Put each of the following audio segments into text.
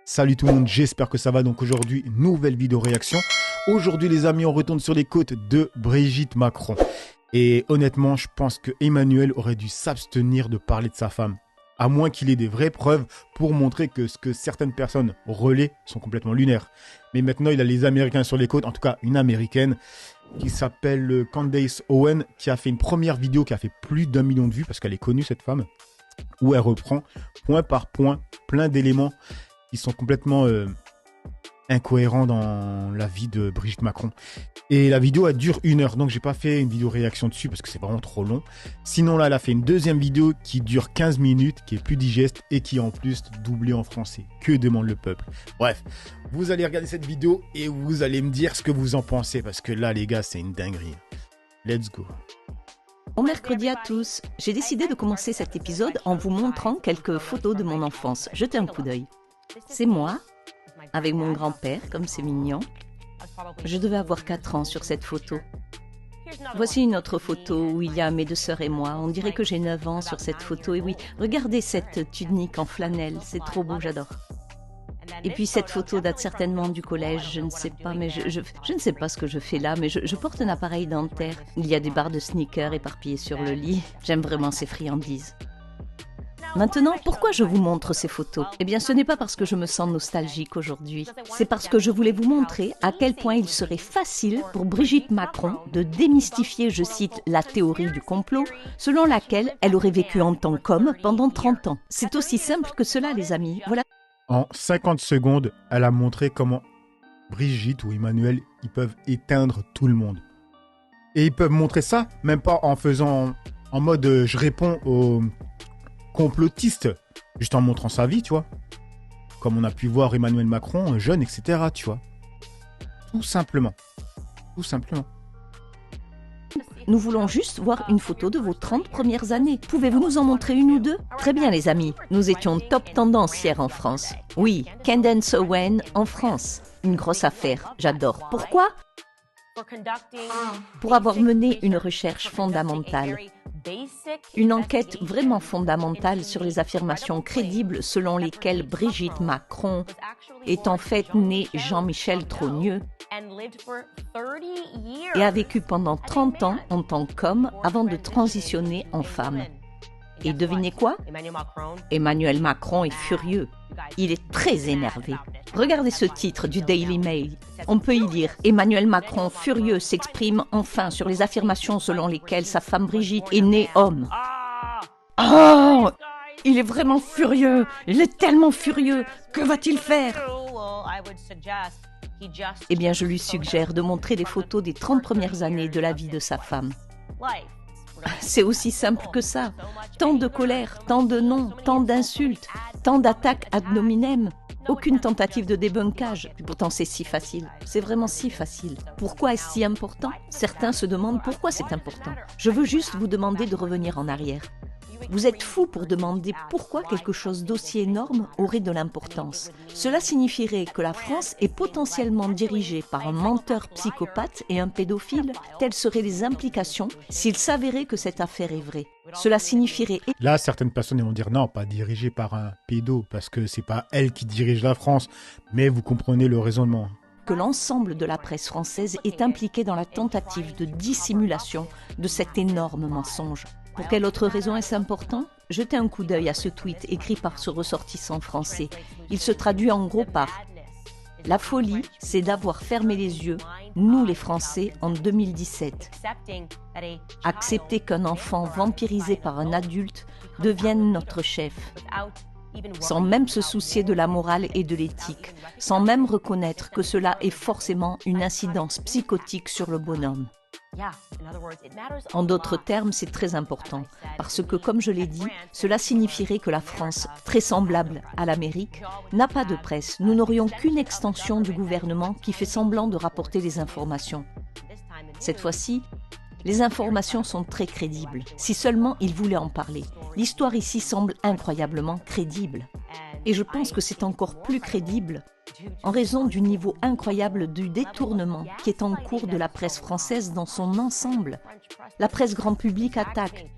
Salut tout le monde, j'espère que ça va. Donc aujourd'hui, nouvelle vidéo réaction. Aujourd'hui les amis, on retourne sur les côtes de Brigitte Macron. Et honnêtement, je pense que Emmanuel aurait dû s'abstenir de parler de sa femme. À moins qu'il ait des vraies preuves pour montrer que ce que certaines personnes relaient sont complètement lunaires. Mais maintenant, il a les Américains sur les côtes, en tout cas une Américaine qui s'appelle Candace Owen, qui a fait une première vidéo qui a fait plus d'1 million de vues, parce qu'elle est connue cette femme, où elle reprend point par point plein d'éléments qui sont complètement incohérents dans la vie de Brigitte Macron. Et la vidéo, elle dure 1 heure, donc j'ai pas fait une vidéo réaction dessus parce que c'est vraiment trop long. Sinon là, elle a fait une deuxième vidéo qui dure 15 minutes, qui est plus digeste et qui est en plus doublée en français. Que demande le peuple? Bref, vous allez regarder cette vidéo et vous allez me dire ce que vous en pensez, parce que là les gars, c'est une dinguerie. Let's go. Bon mercredi à tous. J'ai décidé de commencer cet épisode en vous montrant quelques photos de mon enfance. Jetez un coup d'œil. C'est moi, avec mon grand-père, comme c'est mignon. Je devais avoir 4 ans sur cette photo. Voici une autre photo où il y a mes 2 sœurs et moi. On dirait que j'ai 9 ans sur cette photo. Et oui, regardez cette tunique en flanelle, c'est trop beau, j'adore. Et puis cette photo date certainement du collège, je ne sais pas, mais je ne sais pas ce que je fais là, mais je porte un appareil dentaire. Il y a des barres de sneakers éparpillées sur le lit. J'aime vraiment ces friandises. Maintenant, pourquoi je vous montre ces photos? Eh bien, ce n'est pas parce que je me sens nostalgique aujourd'hui. C'est parce que je voulais vous montrer à quel point il serait facile pour Brigitte Macron de démystifier, je cite, la théorie du complot, selon laquelle elle aurait vécu en tant qu'homme pendant 30 ans. C'est aussi simple que cela, les amis. Voilà. En 50 secondes, elle a montré comment Brigitte ou Emmanuel, ils peuvent éteindre tout le monde. Et ils peuvent montrer ça, même pas en faisant en mode je réponds aux complotistes, juste en montrant sa vie, tu vois. Comme on a pu voir Emmanuel Macron, jeune, etc., tu vois. Tout simplement. Tout simplement. Nous voulons juste voir une photo de vos 30 premières années. Pouvez-vous nous en montrer une ou deux? Très bien les amis, nous étions top tendance hier en France. Oui, Candace Owen en France. Une grosse affaire, j'adore. Pourquoi? Pour avoir mené une recherche fondamentale. Une enquête vraiment fondamentale sur les affirmations crédibles selon lesquelles Brigitte Macron est en fait née Jean-Michel Trogneux et a vécu pendant 30 ans en tant qu'homme avant de transitionner en femme. Et devinez quoi? Emmanuel Macron est furieux. Il est très énervé. Regardez ce titre du Daily Mail. On peut y lire « Emmanuel Macron, furieux, s'exprime enfin sur les affirmations selon lesquelles sa femme Brigitte est née homme. » Oh! Il est vraiment furieux. Il est tellement furieux. Que va-t-il faire? Eh bien, je lui suggère de montrer des photos des 30 premières années de la vie de sa femme. C'est aussi simple que ça. Tant de colère, tant de noms, tant d'insultes, tant d'attaques ad hominem. Aucune tentative de débunkage. Pourtant, c'est si facile. C'est vraiment si facile. Pourquoi est-ce si important? Certains se demandent pourquoi c'est important. Je veux juste vous demander de revenir en arrière. Vous êtes fou pour demander pourquoi quelque chose d'aussi énorme aurait de l'importance. Cela signifierait que la France est potentiellement dirigée par un menteur psychopathe et un pédophile. Telles seraient les implications s'il s'avérait que cette affaire est vraie. Cela signifierait... Là, certaines personnes vont dire non, pas dirigée par un pédo, parce que c'est pas elle qui dirige la France. Mais vous comprenez le raisonnement. Que l'ensemble de la presse française est impliquée dans la tentative de dissimulation de cet énorme mensonge. Pour quelle autre raison est-ce important? Jetez un coup d'œil à ce tweet écrit par ce ressortissant français. Il se traduit en gros par « La folie, c'est d'avoir fermé les yeux, nous les Français, en 2017. Accepter qu'un enfant vampirisé par un adulte devienne notre chef. » Sans même se soucier de la morale et de l'éthique, sans même reconnaître que cela ait forcément une incidence psychotique sur le bonhomme. En d'autres termes, c'est très important, parce que, comme je l'ai dit, cela signifierait que la France, très semblable à l'Amérique, n'a pas de presse. Nous n'aurions qu'une extension du gouvernement qui fait semblant de rapporter les informations. Cette fois-ci, les informations sont très crédibles, si seulement il voulait en parler. L'histoire ici semble incroyablement crédible. Et je pense que c'est encore plus crédible en raison du niveau incroyable du détournement qui est en cours de la presse française dans son ensemble. La presse grand public attaque.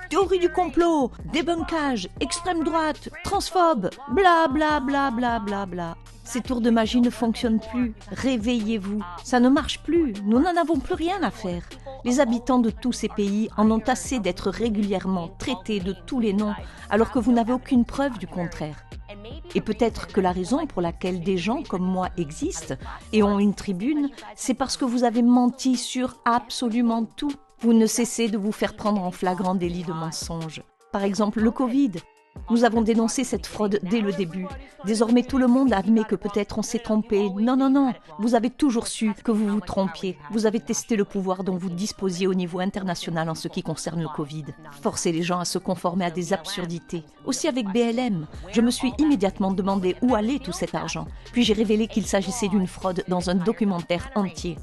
Théorie du complot, débunkage, extrême droite, transphobe, bla bla bla bla bla bla. Ces tours de magie ne fonctionnent plus. Réveillez-vous. Ça ne marche plus. Nous n'en avons plus rien à faire. Les habitants de tous ces pays en ont assez d'être régulièrement traités de tous les noms alors que vous n'avez aucune preuve du contraire. Et peut-être que la raison pour laquelle des gens comme moi existent et ont une tribune, c'est parce que vous avez menti sur absolument tout. Vous ne cessez de vous faire prendre en flagrant délit de mensonge. Par exemple, le Covid. Nous avons dénoncé cette fraude dès le début. Désormais, tout le monde admet que peut-être on s'est trompé. Non, non, non. Vous avez toujours su que vous vous trompiez. Vous avez testé le pouvoir dont vous disposiez au niveau international en ce qui concerne le Covid. Forcez les gens à se conformer à des absurdités. Aussi avec BLM. Je me suis immédiatement demandé où allait tout cet argent. Puis j'ai révélé qu'il s'agissait d'une fraude dans un documentaire entier.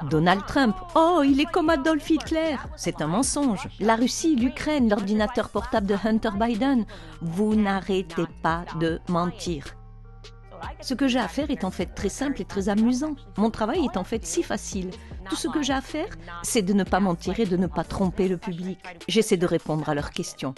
Donald Trump, oh, il est comme Adolf Hitler. C'est un mensonge. La Russie, l'Ukraine, l'ordinateur portable de Hunter Biden. Vous n'arrêtez pas de mentir. Ce que j'ai à faire est en fait très simple et très amusant. Mon travail est en fait si facile. Tout ce que j'ai à faire, c'est de ne pas mentir et de ne pas tromper le public. J'essaie de répondre à leurs questions.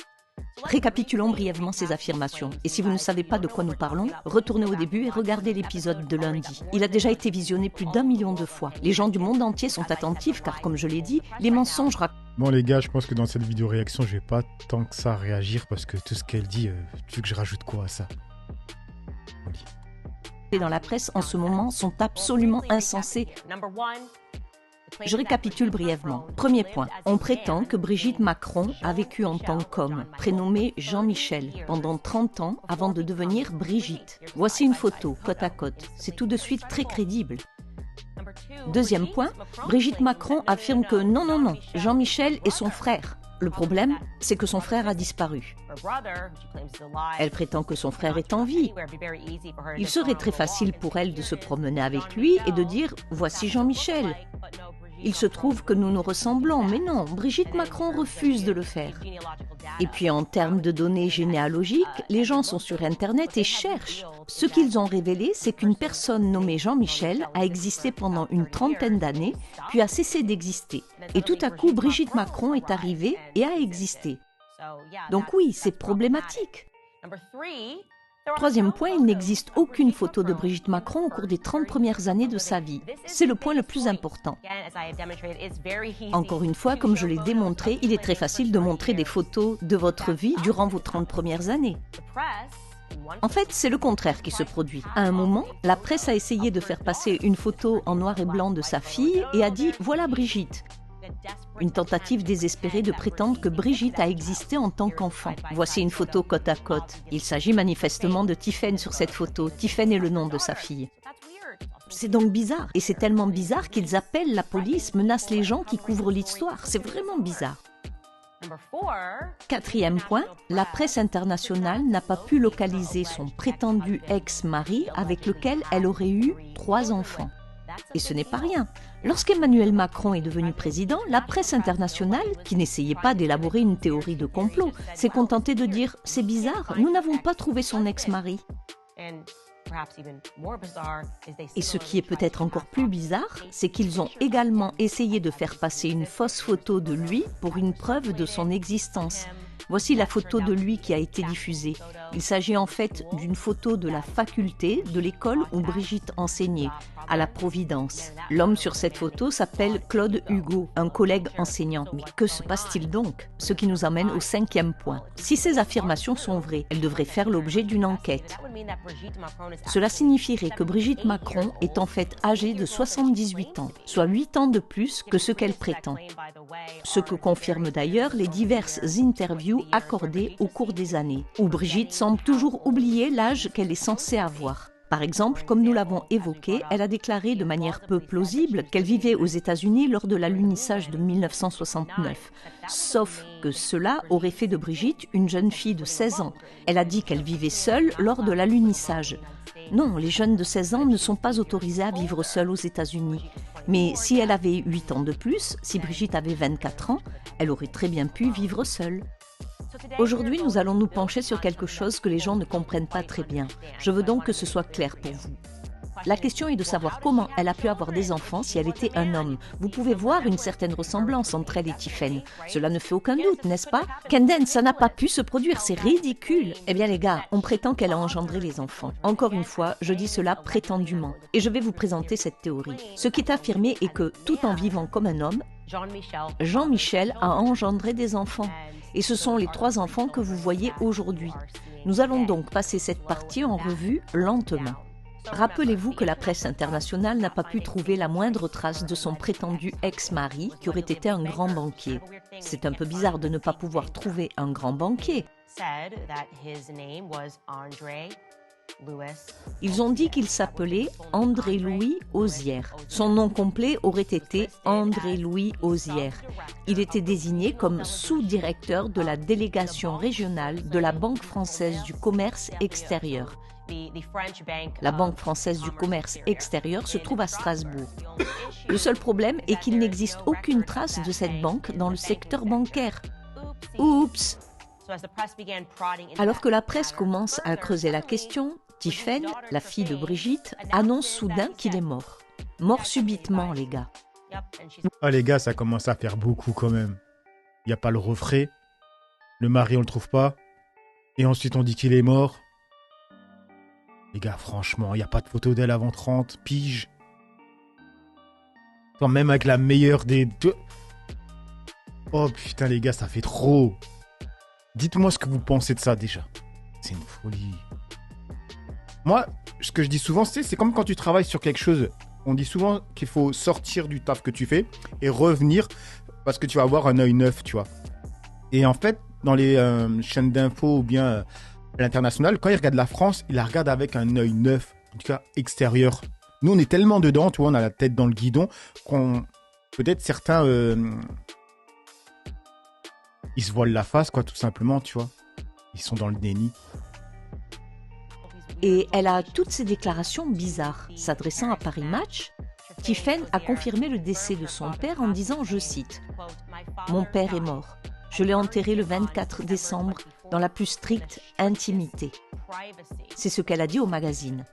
Récapitulons brièvement ces affirmations. Et si vous ne savez pas de quoi nous parlons, retournez au début et regardez l'épisode de lundi. Il a déjà été visionné plus d'1 million de fois. Les gens du monde entier sont attentifs car, comme je l'ai dit, les mensonges racontent. Bon les gars, je pense que dans cette vidéo réaction, je vais pas tant que ça réagir parce que tout ce qu'elle dit, tu veux que je rajoute quoi à ça? Dans la presse en ce moment sont absolument insensés. Je récapitule brièvement. Premier point, on prétend que Brigitte Macron a vécu en tant qu'homme, prénommé Jean-Michel, pendant 30 ans avant de devenir Brigitte. Voici une photo, côte à côte. C'est tout de suite très crédible. Deuxième point, Brigitte Macron affirme que non, non, non, Jean-Michel est son frère. Le problème, c'est que son frère a disparu. Elle prétend que son frère est en vie. Il serait très facile pour elle de se promener avec lui et de dire « Voici Jean-Michel ». Il se trouve que nous nous ressemblons, mais non, Brigitte Macron refuse de le faire. Et puis en termes de données généalogiques, les gens sont sur Internet et cherchent. Ce qu'ils ont révélé, c'est qu'une personne nommée Jean-Michel a existé pendant une trentaine d'années, puis a cessé d'exister. Et tout à coup, Brigitte Macron est arrivée et a existé. Donc oui, c'est problématique. Troisième point, il n'existe aucune photo de Brigitte Macron au cours des 30 premières années de sa vie. C'est le point le plus important. Encore une fois, comme je l'ai démontré, il est très facile de montrer des photos de votre vie durant vos 30 premières années. En fait, c'est le contraire qui se produit. À un moment, la presse a essayé de faire passer une photo en noir et blanc de sa fille et a dit « Voilà Brigitte ». Une tentative désespérée de prétendre que Brigitte a existé en tant qu'enfant. Voici une photo côte à côte. Il s'agit manifestement de Tiphaine sur cette photo. Tiphaine est le nom de sa fille. C'est donc bizarre. Et c'est tellement bizarre qu'ils appellent la police, menacent les gens qui couvrent l'histoire. C'est vraiment bizarre. Quatrième point, la presse internationale n'a pas pu localiser son prétendu ex-mari avec lequel elle aurait eu 3 enfants. Et ce n'est pas rien. Lorsqu'Emmanuel Macron est devenu président, la presse internationale, qui n'essayait pas d'élaborer une théorie de complot, s'est contentée de dire « C'est bizarre, nous n'avons pas trouvé son ex-mari ». Et ce qui est peut-être encore plus bizarre, c'est qu'ils ont également essayé de faire passer une fausse photo de lui pour une preuve de son existence. Voici la photo de lui qui a été diffusée. Il s'agit en fait d'une photo de la faculté de l'école où Brigitte enseignait, à la Providence. L'homme sur cette photo s'appelle Claude Hugo, un collègue enseignant. Mais que se passe-t-il donc? Ce qui nous amène au 5e point. Si ces affirmations sont vraies, elles devraient faire l'objet d'une enquête. Cela signifierait que Brigitte Macron est en fait âgée de 78 ans, soit 8 ans de plus que ce qu'elle prétend. Ce que confirment d'ailleurs les diverses interviews accordées au cours des années, où Brigitte semble toujours oublier l'âge qu'elle est censée avoir. Par exemple, comme nous l'avons évoqué, elle a déclaré de manière peu plausible qu'elle vivait aux États-Unis lors de l'alunissage de 1969. Sauf que cela aurait fait de Brigitte une jeune fille de 16 ans. Elle a dit qu'elle vivait seule lors de l'alunissage. Non, les jeunes de 16 ans ne sont pas autorisés à vivre seuls aux États-Unis. Mais si elle avait 8 ans de plus, si Brigitte avait 24 ans, elle aurait très bien pu vivre seule. Aujourd'hui, nous allons nous pencher sur quelque chose que les gens ne comprennent pas très bien. Je veux donc que ce soit clair pour vous. La question est de savoir comment elle a pu avoir des enfants si elle était un homme. Vous pouvez voir une certaine ressemblance entre elle et Tiffen. Cela ne fait aucun doute, n'est-ce pas? Kendall, ça n'a pas pu se produire, c'est ridicule. Eh bien les gars, on prétend qu'elle a engendré les enfants. Encore une fois, je dis cela prétendument. Et je vais vous présenter cette théorie. Ce qui est affirmé est que, tout en vivant comme un homme, Jean-Michel a engendré des enfants. Et ce sont les 3 enfants que vous voyez aujourd'hui. Nous allons donc passer cette partie en revue lentement. Rappelez-vous que la presse internationale n'a pas pu trouver la moindre trace de son prétendu ex-mari qui aurait été un grand banquier. C'est un peu bizarre de ne pas pouvoir trouver un grand banquier. Ils ont dit qu'il s'appelait André-Louis Osière. Son nom complet aurait été André-Louis Osière. Il était désigné comme sous-directeur de la délégation régionale de la Banque française du commerce extérieur. La Banque française du commerce extérieur se trouve à Strasbourg. Le seul problème est qu'il n'existe aucune trace de cette banque dans le secteur bancaire. Oups! Alors que la presse commence à creuser la question, Tiffen, la fille de Brigitte, annonce soudain qu'il est mort. Mort subitement, les gars. Ah les gars, ça commence à faire beaucoup quand même. Il n'y a pas le refrain. Le mari, on le trouve pas. Et ensuite, on dit qu'il est mort. Les gars, franchement, il n'y a pas de photo d'elle avant 30 piges. Enfin, même avec la meilleure des deux. Oh putain, les gars, ça fait trop. Dites-moi ce que vous pensez de ça déjà. C'est une folie. Moi, ce que je dis souvent, c'est comme quand tu travailles sur quelque chose. On dit souvent qu'il faut sortir du taf que tu fais et revenir parce que tu vas avoir un œil neuf, tu vois. Et en fait, dans les chaînes d'infos ou bien à l'international, quand ils regardent la France, ils la regardent avec un œil neuf, en tout cas extérieur. Nous, on est tellement dedans, tu vois, on a la tête dans le guidon, qu'on peut-être certains, ils se voilent la face, quoi, tout simplement, tu vois. Ils sont dans le déni. Et elle a toutes ces déclarations bizarres. S'adressant à Paris Match, Tiffen a confirmé le décès de son père en disant, je cite, « Mon père est mort. Je l'ai enterré le 24 décembre dans la plus stricte intimité. » C'est ce qu'elle a dit au magazine.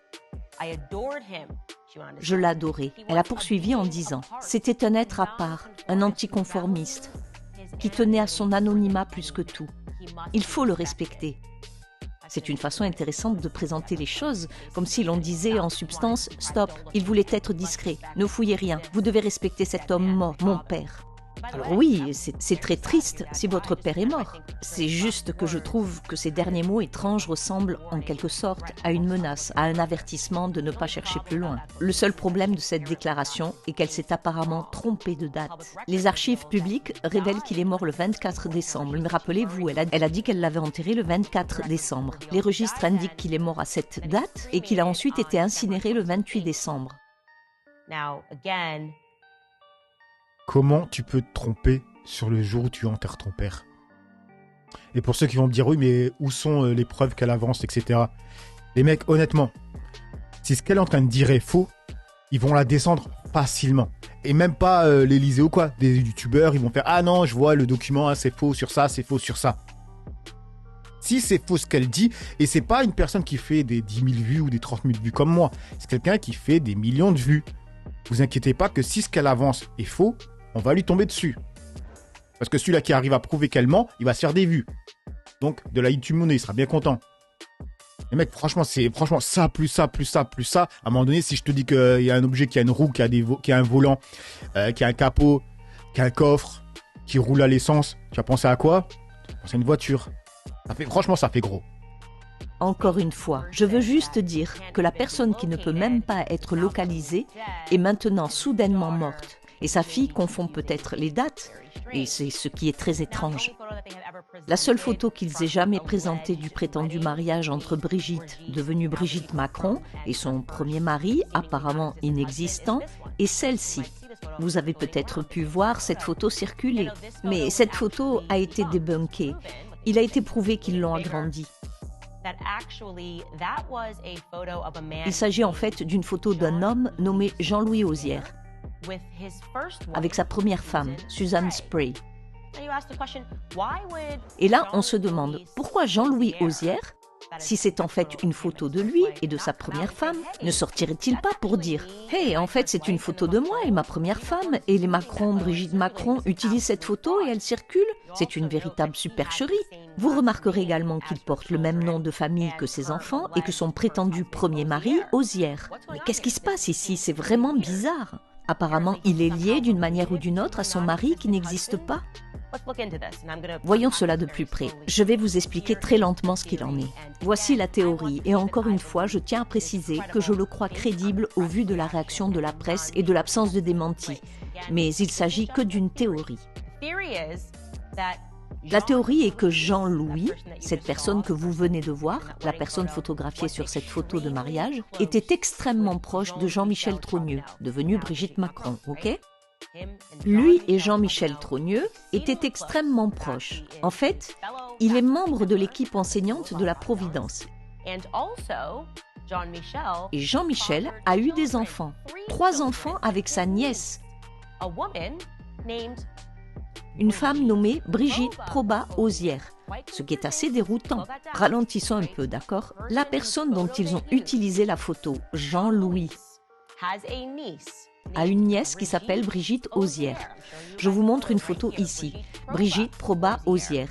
Je l'adorais. Elle a poursuivi en disant « C'était un être à part, un anticonformiste, qui tenait à son anonymat plus que tout. Il faut le respecter. » C'est une façon intéressante de présenter les choses, comme si l'on disait en substance « Stop, il voulait être discret, ne fouillez rien, vous devez respecter cet homme mort, mon père. » Alors oui, c'est très triste si votre père est mort. C'est juste que je trouve que ces derniers mots étranges ressemblent en quelque sorte à une menace, à un avertissement de ne pas chercher plus loin. Le seul problème de cette déclaration est qu'elle s'est apparemment trompée de date. Les archives publiques révèlent qu'il est mort le 24 décembre. Mais rappelez-vous, elle a dit qu'elle l'avait enterré le 24 décembre. Les registres indiquent qu'il est mort à cette date et qu'il a ensuite été incinéré le 28 décembre. Comment tu peux te tromper sur le jour où tu enterres ton père? Et pour ceux qui vont me dire, oui, mais où sont les preuves qu'elle avance, etc. Les mecs, honnêtement, si ce qu'elle est en train de dire est faux, ils vont la descendre facilement. Et même pas l'Élysée ou quoi. Des youtubeurs, ils vont faire, ah non, je vois le document, hein, c'est faux sur ça, c'est faux sur ça. Si c'est faux ce qu'elle dit, et c'est pas une personne qui fait des 10 000 vues ou des 30 000 vues comme moi, c'est quelqu'un qui fait des millions de vues. Vous inquiétez pas que si ce qu'elle avance est faux, on va lui tomber dessus. Parce que celui-là qui arrive à prouver qu'elle ment, il va se faire des vues. Donc, de la YouTube monnaie, il sera bien content. Les mecs, franchement, c'est ça, plus ça, plus ça, plus ça. À un moment donné, si je te dis qu'il y a un objet qui a une roue, qui a un volant, qui a un capot, qui a un coffre, qui roule à l'essence, tu vas penser à quoi? Tu vas penser à une voiture. Franchement, ça fait gros. Encore une fois, je veux juste dire que la personne qui ne peut même pas être localisée est maintenant soudainement morte. Et sa fille confond peut-être les dates, et c'est ce qui est très étrange. La seule photo qu'ils aient jamais présentée du prétendu mariage entre Brigitte, devenue Brigitte Macron, et son premier mari, apparemment inexistant, est celle-ci. Vous avez peut-être pu voir cette photo circuler, mais cette photo a été débunkée. Il a été prouvé qu'ils l'ont agrandie. Il s'agit en fait d'une photo d'un homme nommé Jean-Louis Osière, avec sa première femme, Suzanne Spray. Et là, on se demande pourquoi Jean-Louis Auzière, si c'est en fait une photo de lui et de sa première femme, ne sortirait-il pas pour dire « Hey, en fait c'est une photo de moi et ma première femme, et les Macron, Brigitte Macron utilisent cette photo et elle circule, c'est une véritable supercherie ». Vous remarquerez également qu'il porte le même nom de famille que ses enfants et que son prétendu premier mari, Auzière. Mais qu'est-ce qui se passe ici? C'est vraiment bizarre. Apparemment, il est lié d'une manière ou d'une autre à son mari qui n'existe pas. Voyons cela de plus près. Je vais vous expliquer très lentement ce qu'il en est. Voici la théorie, et encore une fois, je tiens à préciser que je le crois crédible au vu de la réaction de la presse et de l'absence de démenti. Mais il s'agit que d'une théorie. La théorie est que Jean-Louis, cette personne que vous venez de voir, la personne photographiée sur cette photo de mariage, était extrêmement proche de Jean-Michel Trogneux, devenu Brigitte Macron, ok ? Lui et Jean-Michel Trogneux étaient extrêmement proches. En fait, il est membre de l'équipe enseignante de la Providence. Et Jean-Michel a eu des enfants, 3 enfants avec sa nièce, une femme nommée Brigitte Proba Auzière, ce qui est assez déroutant. Ralentissons un peu, d'accord ? La personne dont ils ont utilisé la photo, Jean-Louis, a une nièce qui s'appelle Brigitte Auzière. Je vous montre une photo ici. Brigitte Proba Auzière.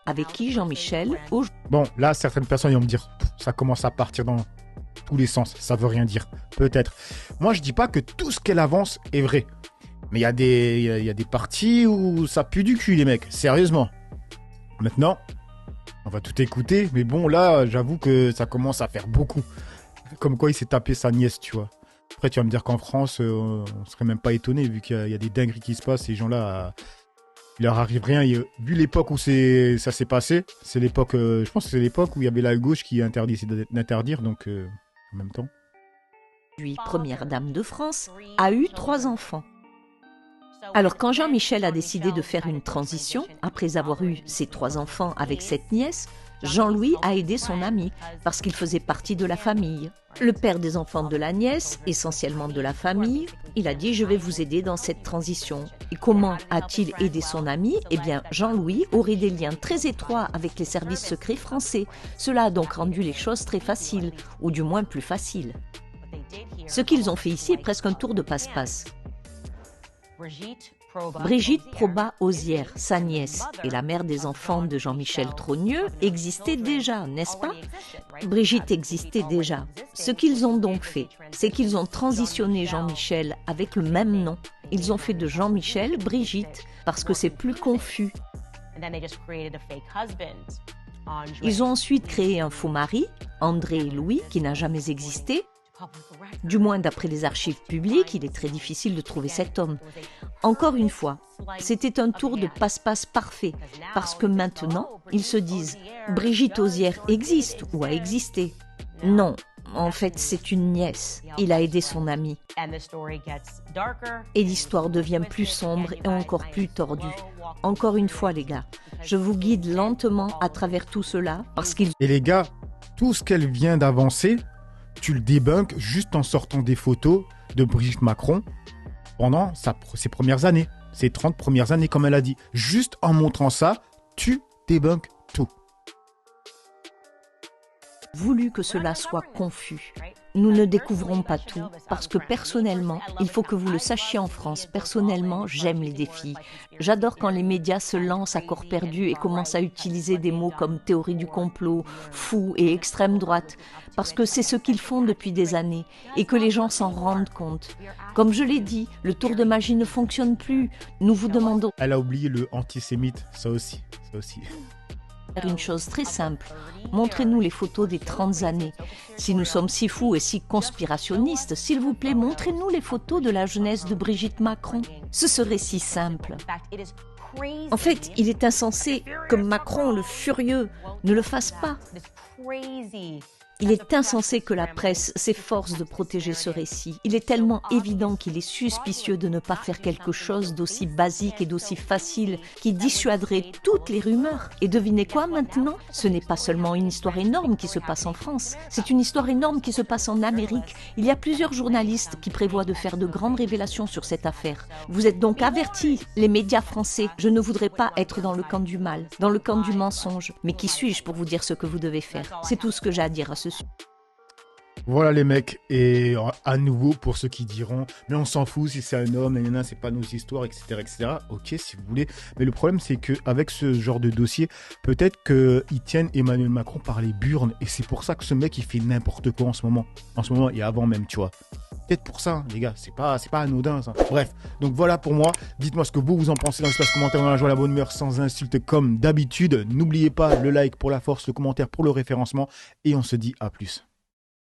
Avec qui Jean-Michel... Bon, là, certaines personnes vont me dire, ça commence à partir dans tous les sens, ça veut rien dire. Peut-être. Moi, je dis pas que tout ce qu'elle avance est vrai. Mais il y a des parties où ça pue du cul, les mecs. Sérieusement. Maintenant, on va tout écouter. Mais bon, là, j'avoue que ça commence à faire beaucoup. Comme quoi il s'est tapé sa nièce, tu vois. Après, tu vas me dire qu'en France, on serait même pas étonné, vu qu'il y a des dingueries qui se passent. Ces gens-là, il leur arrive rien. Vu l'époque où ça s'est passé, c'est l'époque, je pense que c'est l'époque où il y avait la gauche qui interdisait d'interdire, donc en même temps. Lui, première dame de France, a eu 3 enfants. Alors quand Jean-Michel a décidé de faire une transition, après avoir eu ses 3 enfants avec cette nièce, Jean-Louis a aidé son ami parce qu'il faisait partie de la famille. Le père des enfants de la nièce, essentiellement de la famille, il a dit « Je vais vous aider dans cette transition ». Et comment a-t-il aidé son ami? Eh bien, Jean-Louis aurait des liens très étroits avec les services secrets français. Cela a donc rendu les choses très faciles, ou du moins plus faciles. Ce qu'ils ont fait ici est presque un tour de passe-passe. Brigitte Proba Auzière, sa nièce et la mère des enfants de Jean-Michel Trogneux existaient déjà, n'est-ce pas? Brigitte existait déjà. Ce qu'ils ont donc fait, c'est qu'ils ont transitionné Jean-Michel avec le même nom. Ils ont fait de Jean-Michel Brigitte parce que c'est plus confus. Ils ont ensuite créé un faux mari, André et Louis, qui n'a jamais existé. Du moins d'après les archives publiques, il est très difficile de trouver cet homme. Encore une fois, c'était un tour de passe-passe parfait, parce que maintenant, ils se disent « Brigitte Auzière existe ou a existé ». Non, en fait, c'est une nièce. Il a aidé son ami. Et l'histoire devient plus sombre et encore plus tordue. Encore une fois, les gars, je vous guide lentement à travers tout cela, parce qu'ils... Et les gars, tout ce qu'elle vient d'avancer, tu le débunkes juste en sortant des photos de Brigitte Macron pendant ses premières années, ses 30 premières années, comme elle a dit. Juste en montrant ça, tu débunkes tout. Voulu que cela soit confus. Nous ne découvrons pas tout, parce que personnellement, il faut que vous le sachiez en France, personnellement, j'aime les défis. J'adore quand les médias se lancent à corps perdu et commencent à utiliser des mots comme théorie du complot, fou et extrême droite, parce que c'est ce qu'ils font depuis des années, et que les gens s'en rendent compte. Comme je l'ai dit, le tour de magie ne fonctionne plus. Nous vous demandons... Elle a oublié le antisémite, ça aussi. Une chose très simple, montrez-nous les photos des 30 années. Si nous sommes si fous et si conspirationnistes, s'il vous plaît, montrez-nous les photos de la jeunesse de Brigitte Macron. Ce serait si simple. En fait, il est insensé que Macron, le furieux, ne le fasse pas. Il est insensé que la presse s'efforce de protéger ce récit. Il est tellement évident qu'il est suspicieux de ne pas faire quelque chose d'aussi basique et d'aussi facile qui dissuaderait toutes les rumeurs. Et devinez quoi maintenant? Ce n'est pas seulement une histoire énorme qui se passe en France, c'est une histoire énorme qui se passe en Amérique. Il y a plusieurs journalistes qui prévoient de faire de grandes révélations sur cette affaire. Vous êtes donc avertis, les médias français. Je ne voudrais pas être dans le camp du mal, dans le camp du mensonge. Mais qui suis-je pour vous dire ce que vous devez faire? C'est tout ce que j'ai à dire à ce sujet. Voilà les mecs, et à nouveau pour ceux qui diront mais on s'en fout si c'est un homme, c'est pas nos histoires, etc. Ok si vous voulez, mais le problème c'est que avec ce genre de dossier, peut-être qu'ils tiennent Emmanuel Macron par les burnes, et c'est pour ça que ce mec il fait n'importe quoi en ce moment et avant même, tu vois. Peut-être pour ça, les gars, c'est pas anodin ça. Bref, donc voilà pour moi. Dites-moi ce que vous en pensez dans l'espace commentaire, dans la joie, la bonne humeur, sans insulte comme d'habitude. N'oubliez pas le like pour la force, le commentaire pour le référencement, et on se dit à plus.